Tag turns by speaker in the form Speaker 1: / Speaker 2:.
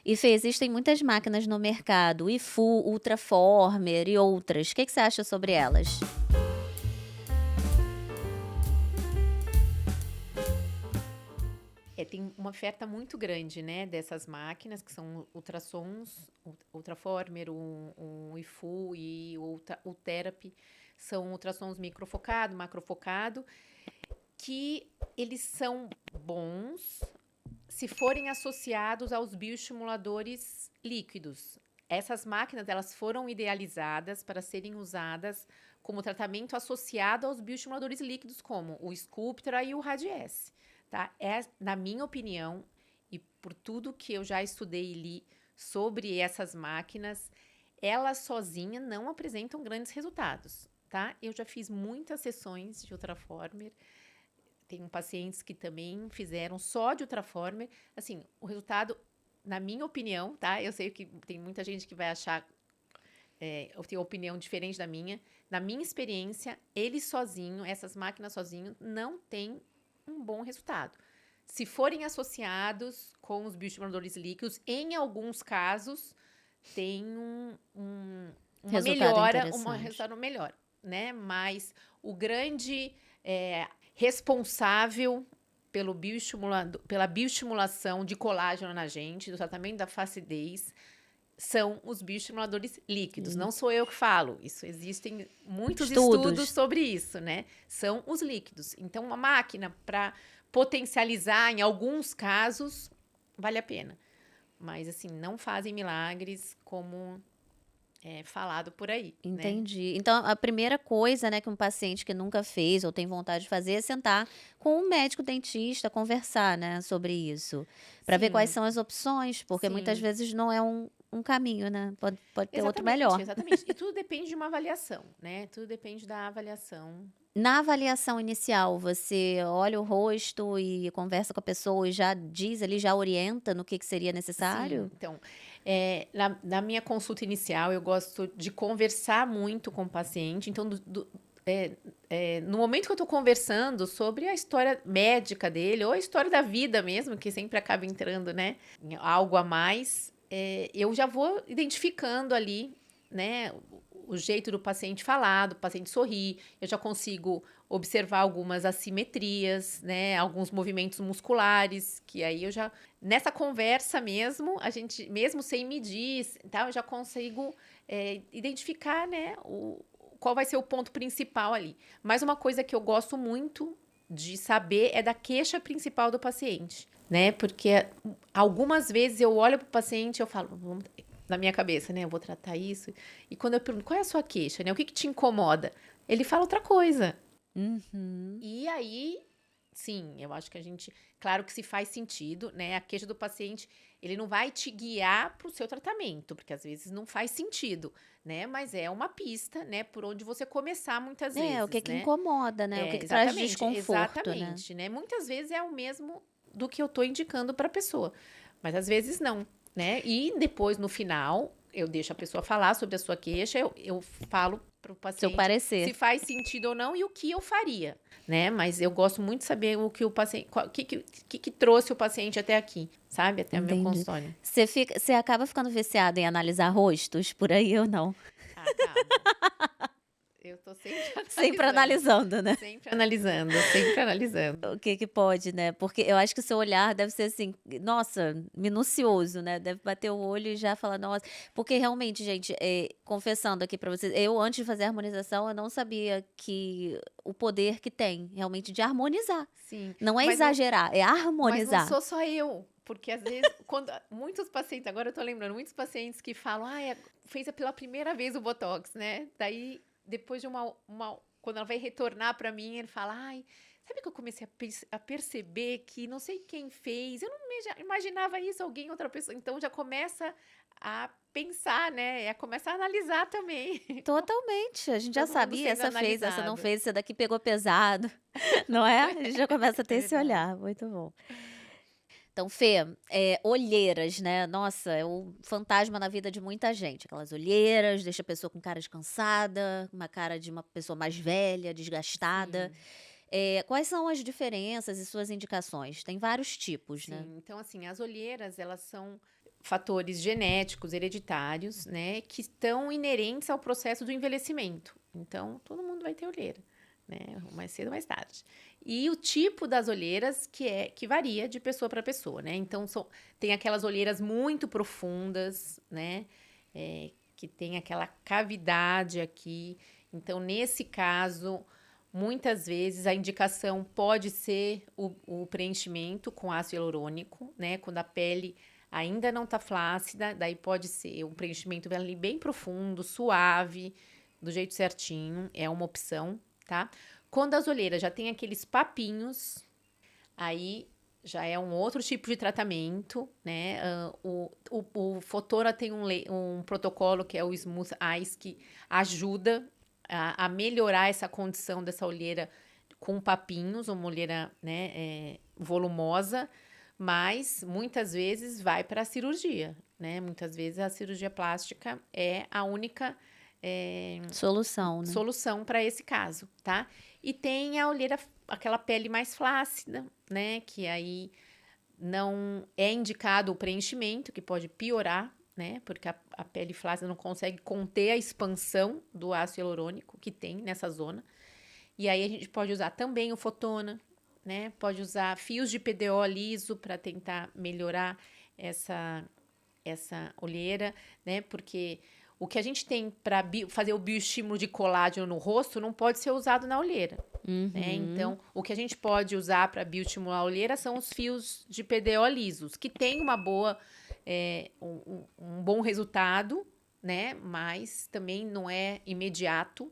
Speaker 1: E Fê, existem muitas máquinas no mercado, IFU, Ultraformer e outras. O que você acha sobre elas?
Speaker 2: Tem uma oferta muito grande, né, dessas máquinas, que são ultrassons, Ultraformer, o IFU e o Therapy. São ultrassons microfocado, macrofocado, que eles são bons se forem associados aos bioestimuladores líquidos. Essas máquinas, elas foram idealizadas para serem usadas como tratamento associado aos bioestimuladores líquidos, como o Sculptra e o Radiesse. Tá? Na minha opinião, e por tudo que eu já estudei e li sobre essas máquinas, elas sozinhas não apresentam grandes resultados. Tá? Eu já fiz muitas sessões de Ultraformer, tenho pacientes que também fizeram só de Ultraformer. Assim, o resultado, na minha opinião, tá? Eu sei que tem muita gente que vai achar, eu tenho opinião diferente da minha. Na minha experiência, ele sozinho, essas máquinas sozinho, não tem um bom resultado. Se forem associados com os bioestimuladores líquidos, em alguns casos, tem uma
Speaker 1: Resultado
Speaker 2: melhora, um
Speaker 1: interessante.
Speaker 2: resultado melhor, né? Mas o grande responsável pela bioestimulação de colágeno na gente, do tratamento da flacidez, são os bioestimuladores líquidos. Não sou eu que falo, isso existem muitos estudos sobre isso, né? São os líquidos. Então, uma máquina para potencializar, em alguns casos, vale a pena. Mas, assim, não fazem milagres como falado por aí.
Speaker 1: Entendi.
Speaker 2: Né?
Speaker 1: Então, a primeira coisa, né, que um paciente que nunca fez ou tem vontade de fazer é sentar com um médico dentista, conversar, né, sobre isso. Para ver quais são as opções, porque muitas vezes não é um caminho, né? Pode ter outro melhor.
Speaker 2: Exatamente. E tudo depende de uma avaliação, né? Tudo depende da avaliação.
Speaker 1: Na avaliação inicial, você olha o rosto e conversa com a pessoa e já diz ali, já orienta no que seria necessário?
Speaker 2: Sim, então, na minha consulta inicial, eu gosto de conversar muito com o paciente. Então, no momento que eu estou conversando sobre a história médica dele, ou a história da vida mesmo, que sempre acaba entrando, né, em algo a mais, eu já vou identificando ali, né, o jeito do paciente falar, do paciente sorrir. Eu já consigo observar algumas assimetrias, né, alguns movimentos musculares, que aí eu já, nessa conversa mesmo, a gente, mesmo sem medir, tá, eu já consigo identificar, né, qual vai ser o ponto principal ali. Mas uma coisa que eu gosto muito de saber é da queixa principal do paciente, né? Porque algumas vezes eu olho para o paciente e eu falo, na minha cabeça, né? Eu vou tratar isso. E quando eu pergunto, qual é a sua queixa, né? O que te incomoda? Ele fala outra coisa.
Speaker 1: Uhum.
Speaker 2: E aí, sim, eu acho que a gente, claro que se faz sentido, né? A queixa do paciente, ele não vai te guiar para o seu tratamento, porque às vezes não faz sentido, né? Mas é uma pista, né? Por onde você começar muitas vezes,
Speaker 1: O que
Speaker 2: né?
Speaker 1: incomoda, né? O que traz desconforto,
Speaker 2: Exatamente, né? Muitas vezes é o mesmo do que eu tô indicando para a pessoa, mas às vezes não, né? E depois, no final, eu deixo a pessoa falar sobre a sua queixa, eu falo para o paciente se faz sentido ou não e o que eu faria, né? Mas eu gosto muito de saber o que o paciente, o que trouxe o paciente até aqui, sabe? Até o meu consultório.
Speaker 1: Você acaba ficando viciada em analisar rostos por aí ou não?
Speaker 2: Acaba. Eu tô
Speaker 1: Sempre analisando, né?
Speaker 2: Sempre analisando, sempre analisando.
Speaker 1: O que pode, né? Porque eu acho que o seu olhar deve ser assim, nossa, minucioso, né? Deve bater o olho e já falar, nossa. Porque realmente, gente, confessando aqui pra vocês, eu antes de fazer a harmonização, eu não sabia que o poder que tem realmente de harmonizar.
Speaker 2: Sim.
Speaker 1: Não é exagerar, é harmonizar.
Speaker 2: Mas não sou só eu. Porque às vezes, quando muitos pacientes, agora eu tô lembrando, muitos pacientes que falam, fez pela primeira vez o Botox, né? Daí, depois de quando ela vai retornar para mim, ele fala, sabe que eu comecei a perceber que não sei quem fez, eu não imaginava isso, alguém, outra pessoa. Então, já começa a pensar, né? Começa a analisar também.
Speaker 1: Totalmente, a gente já sabia, essa fez, essa não fez, essa daqui pegou pesado, não é? A gente já começa a ter esse olhar, muito bom. Então, Fê, olheiras, né? Nossa, é o fantasma na vida de muita gente. Aquelas olheiras, deixa a pessoa com cara de cansada, uma cara de uma pessoa mais velha, desgastada. Quais são as diferenças e suas indicações? Tem vários tipos, né?
Speaker 2: Sim, então assim, as olheiras, elas são fatores genéticos, hereditários, né, que estão inerentes ao processo do envelhecimento. Então, todo mundo vai ter olheira, né, mais cedo ou mais tarde. E o tipo das olheiras que varia de pessoa para pessoa, né? Então, tem aquelas olheiras muito profundas, né, que tem aquela cavidade aqui. Então, nesse caso, muitas vezes a indicação pode ser o preenchimento com ácido hialurônico, né? Quando a pele ainda não está flácida, daí pode ser um preenchimento ali bem profundo, suave, do jeito certinho, é uma opção, tá? Quando as olheiras já tem aqueles papinhos, aí já é um outro tipo de tratamento, né? O Fotora tem um protocolo que é o Smooth Eyes, que ajuda a melhorar essa condição dessa olheira com papinhos, uma olheira, né, volumosa, mas muitas vezes vai para a cirurgia, né? Muitas vezes a cirurgia plástica é a única
Speaker 1: Solução, né?
Speaker 2: solução para esse caso, tá? E tem a olheira, aquela pele mais flácida, né? Que aí não é indicado o preenchimento, que pode piorar, né? Porque a pele flácida não consegue conter a expansão do ácido hialurônico que tem nessa zona. E aí a gente pode usar também o Fotona, né? Pode usar fios de PDO liso para tentar melhorar essa olheira, né? Porque o que a gente tem para fazer o bioestímulo de colágeno no rosto não pode ser usado na olheira. Né? Então, o que a gente pode usar para bioestimular a olheira são os fios de PDO lisos, que tem uma boa, um bom resultado, né? Mas também não é imediato,